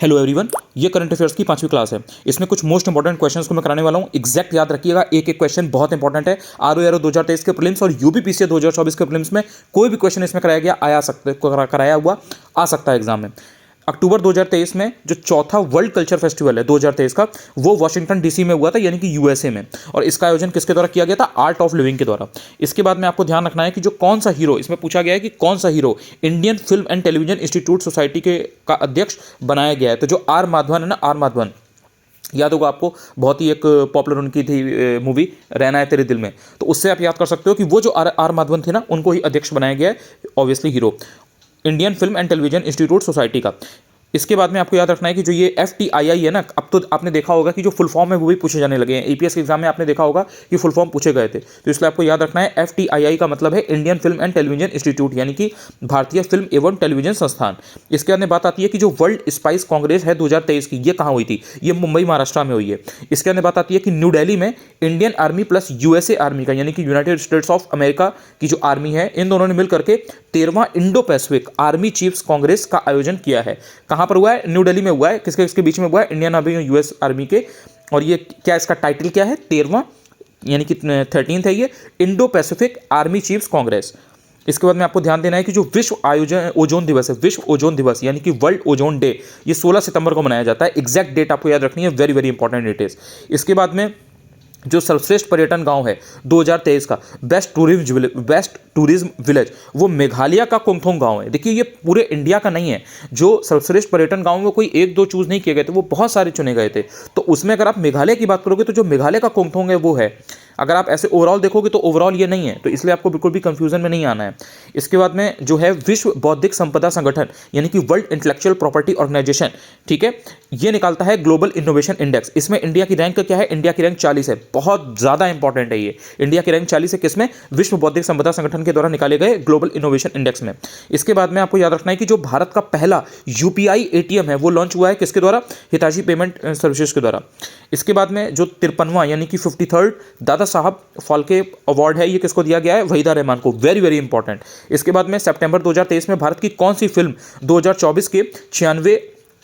Hello everyone, ये current affairs की 5वीं क्लास है। इसमें कुछ मोस्ट इंपॉर्टेंट क्वेश्चंस को मैं कराने वाला हूँ। एग्जैक्ट याद रखिएगा, एक एक क्वेश्चन बहुत इंपॉर्टेंट है। आरओ 2023 के प्रीलिम्स और यूपीपीसीए 2024 के प्रीलिम्स में कोई भी क्वेश्चन इसमें कराया हुआ आ सकता है एग्जाम में। अक्टूबर 2023 में जो चौथा वर्ल्ड कल्चर फेस्टिवल है 2023 का, वो वॉशिंगटन डीसी में हुआ था, यानी कि यूएसए में। और इसका आयोजन किसके द्वारा किया गया था? आर्ट ऑफ लिविंग के द्वारा। इसके बाद में आपको ध्यान रखना है कि जो कौन सा हीरो, इसमें पूछा गया है कि कौन सा hero Indian film and television institute society के का अध्यक्ष बनाया गया है। तो जो आर माधवन है ना, आर माधवन, याद होगा आपको, बहुत ही एक पॉपुलर उनकी थी मूवी रहना है तेरे दिल में। तो उससे आप याद कर सकते हो कि वो जो आर माधवन थे ना, उनको ही अध्यक्ष बनाया गया है, obviously hero Indian film and television institute society का। इसके बाद में आपको याद रखना है कि जो ये FTII है ना, अब तो आपने देखा होगा कि जो फुल फॉर्म है वो भी पूछे जाने लगे हैं। APS के एग्जाम में आपने देखा होगा कि फुल फॉर्म पूछे गए थे, तो इसलिए आपको याद रखना है FTII का मतलब है Indian film and television institute, यानी कि भारतीय फिल्म एवं टेलीविजन संस्थान। इसके बाद में बात आती है कि जो वर्ल्ड स्पाइस कांग्रेस है 2023 की, ये कहाँ हुई थी? ये मुंबई महाराष्ट्र में हुई है। इसके बाद में बात आती है कि न्यू दिल्ली में Indian army plus USA army का, यानी कि यूनाइटेड स्टेट्स ऑफ अमेरिका की जो आर्मी है, इन दोनों ने मिलकर के 13वां Indo Pacific army chiefs congress का आयोजन किया है। कहां पर हुआ है? न्यू दिल्ली में हुआ है। किसके किसके बीच में हुआ है? इंडियन आर्मी और US आर्मी के। और ये क्या, इसका टाइटल क्या है? 13वां, यानी कि 13th है ये Indo Pacific army chiefs Congress. इसके बाद में आपको ध्यान देना है कि जो विश्व आयोजन ओजोन दिवस है, विश्व ओजोन दिवस यानी कि वर्ल्ड ओजोन डे, ये 16 सितंबर को मनाया जाता है। एग्जैक्ट डेट आपको याद रखनी है, very very important date is. इसके बाद में जो सर्वश्रेष्ठ पर्यटन गांव है 2023 का, बेस्ट टूरिज्म विलेज, वो मेघालय का कुंगथोंग गांव है। देखिए, ये पूरे इंडिया का नहीं है। जो सर्वश्रेष्ठ पर्यटन गांव में कोई एक दो चूज नहीं किए गए थे, वो बहुत सारे चुने गए थे। तो उसमें अगर आप मेघालय की बात करोगे तो जो मेघालय का कुंगथोंग है वो है। अगर आप ऐसे ओवरऑल देखोगे तो ओवरऑल ये नहीं है, तो इसलिए आपको बिल्कुल भी कंफ्यूजन में नहीं आना है। इसके बाद में जो है विश्व बौद्धिक संपदा संगठन, यानी कि वर्ल्ड इंटेलेक्चुअल प्रॉपर्टी ऑर्गेनाइजेशन, ठीक है, ये निकालता है ग्लोबल इनोवेशन इंडेक्स। इसमें इंडिया की रैंक क्या है? इंडिया की रैंक 40 है। बहुत ज्यादा इंपॉर्टेंट है ये। इंडिया की रैंक 40 है किसमें? विश्व बौद्धिक संपदा संगठन के द्वारा निकाले गए ग्लोबल इनोवेशन इंडेक्स में। इसके बाद में आपको याद रखना है कि जो भारत का पहला UPI ATM है, वो लॉन्च हुआ है किसके द्वारा? हिताची पेमेंट सर्विसेज के द्वारा। इसके बाद में जो 53वां यानी कि 53rd दादा साहब फाल्के अवार्ड है, ये किसको दिया गया है? वहीदा रहमान को। Very very important. इसके बाद में सितंबर 2023 में भारत की कौन सी फिल्म 2024 के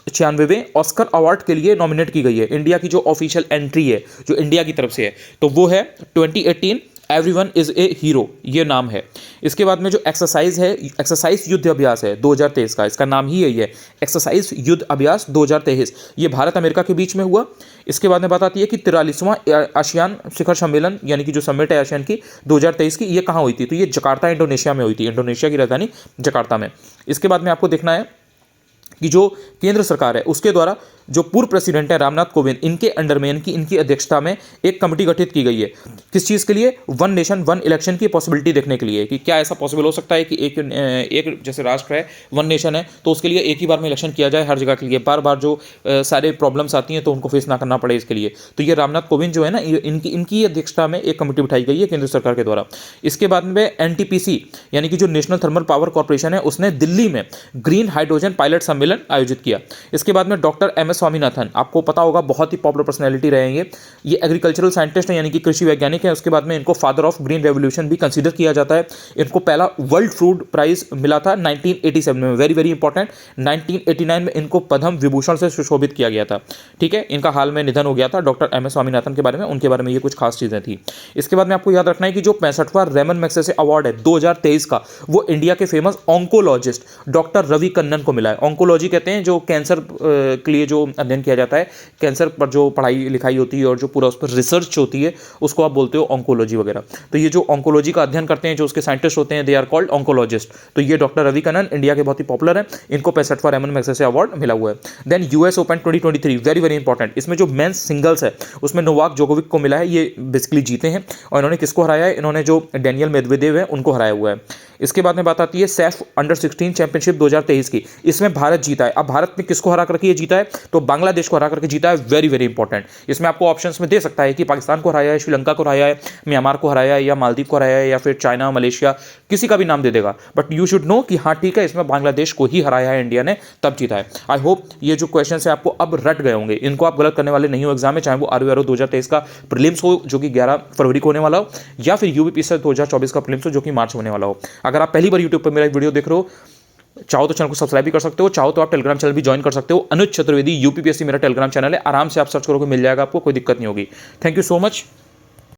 96वें ऑस्कर अवार्ड के लिए नॉमिनेट की गई है? इंडिया की जो ऑफिशियल एंट्री है, जो इंडिया की तरफ से है, तो वो है 2018 एवरीवन इज ए हीरो, ये नाम है। इसके बाद में जो एक्सरसाइज है, एक्सरसाइज युद्ध अभ्यास है 2023 का, इसका नाम ही यही है, एक्सरसाइज युद्ध अभ्यास 2023। ये भारत अमेरिका के बीच में हुआ। इसके बाद में बात आती है कि 43वां आसियान शिखर सम्मेलन, यानी कि जो समिट है आसियान की 2023 की, ये कहाँ हुई थी? तो ये जकार्ता इंडोनेशिया में हुई थी, इंडोनेशिया की राजधानी जकार्ता में। इसके बाद में आपको देखना है कि जो केंद्र सरकार है उसके द्वारा जो पूर्व प्रेसिडेंट है रामनाथ कोविंद, इनके अंडर में, इनकी अध्यक्षता में एक कमेटी गठित की गई है। किस चीज़ के लिए? वन नेशन वन इलेक्शन की पॉसिबिलिटी देखने के लिए, कि क्या ऐसा पॉसिबल हो सकता है कि एक जैसे राष्ट्र है, वन नेशन है, तो उसके लिए एक ही बार में इलेक्शन किया जाए हर जगह के लिए, बार बार जो सारे प्रॉब्लम्स आती हैं तो उनको फेस ना करना पड़े इसके लिए। तो ये रामनाथ कोविंद जो है ना, इनकी अध्यक्षता में एक कमेटी बिठाई गई है केंद्र सरकार के द्वारा। इसके बाद में NTPC यानी कि जो नेशनल थर्मल पावर कॉर्पोरेशन है, उसने दिल्ली में ग्रीन हाइड्रोजन पायलट सम्मेलन आयोजित किया। इसके बाद में डॉक्टर MS स्वामीनाथन, आपको पता होगा, बहुत ही पॉपुलर पर्सनैलिटी रहेंगे। ये एग्रीकल्चरल साइंटिस्ट हैं, यानी कि कृषि वैज्ञानिक हैं। उसके बाद में इनको फादर ऑफ ग्रीन रेवोल्यूशन भी कंसीडर किया जाता है। इनको पहला वर्ल्ड फूड प्राइज मिला था 1987 में, वेरी वेरी इंपॉर्टेंट। 1989 में इनको पद्म विभूषण से सुशोभित किया गया था, ठीक है। इनका हाल में निधन हो गया था। डॉक्टर MS स्वामीनाथन के बारे में, उनके बारे में ये कुछ खास चीज़ें थी। इसके बाद में आपको याद रखना है कि जो 65वां रेमन मैग्सेसे अवार्ड है 2023 का, वो इंडिया के famous oncologist doctor Ravi Kannan को मिला है। ऑन्कोलॉजी कहते हैं जो कैंसर के लिए जो अध्ययन किया जाता है, कैंसर पर जो पढ़ाई लिखाई होती है और जो पूरा उस पर रिसर्च होती है, उसको आप बोलते हो ऑन्कोलॉजी वगैरह। तो ये जो ऑन्कोलॉजी का अध्ययन करते हैं, जो उसके साइंटिस्ट होते हैं, दे आर कॉल्ड ऑन्कोलॉजिस्ट। तो ये डॉक्टर रवि कन्नन इंडिया के बहुत ही पॉपुलर है। इनको 65वां रेमन मैग्सेसे अवार्ड मिला हुआ है। Then US open 2023, very very important. इसमें जो मेंस सिंगल्स है उसमें नोवाक जोकोविक को मिला है, ये बेसिकली जीते हैं। और इन्होंने किसको हराया है? इन्होंने जो डेनियल मेदवेदेव है उनको हराया हुआ है। इसके बाद में बात आती है सैफ अंडर 16 चैंपियनशिप 2023 की। इसमें भारत जीता है। अब भारत ने किसको हरा करके ये जीता है? तो बांग्लादेश को हरा करके जीता है। Very very important. इसमें आपको ऑप्शंस में दे सकता है कि पाकिस्तान को हराया है, श्रीलंका को हराया है, म्यांमार को हराया है, या मालदीव को हराया है, या फिर चाइना, मलेशिया, किसी का भी नाम दे देगा। बट यू शुड नो कि हाँ ठीक है, इसमें बांग्लादेश को ही हराया है इंडिया ने, तब जीता है। आई होप ये जो क्वेश्चन है आपको अब रट गए होंगे, इनको आप गलत करने वाले नहीं हो एग्जाम में, चाहे वो RO 2023 का प्रीलिम्स हो जो कि 11 फरवरी को होने वाला हो, या फिर UPSC 2024 का प्रीलिम्स हो जो कि मार्च होने वाला हो। अगर आप पहली बार यूट्यूब पर मेरा वीडियो देख रहे हो चाहो तो चैनल को सब्सक्राइब भी कर सकते हो, चाहो तो आप टेलीग्राम चैनल भी ज्वाइन कर सकते हो। अनुज चतुर्वेदी यूपीपीएससी मेरा टेलीग्राम चैनल है, आराम से आप सर्च करोगे मिल जाएगा आपको, कोई दिक्कत नहीं होगी। Thank you so much.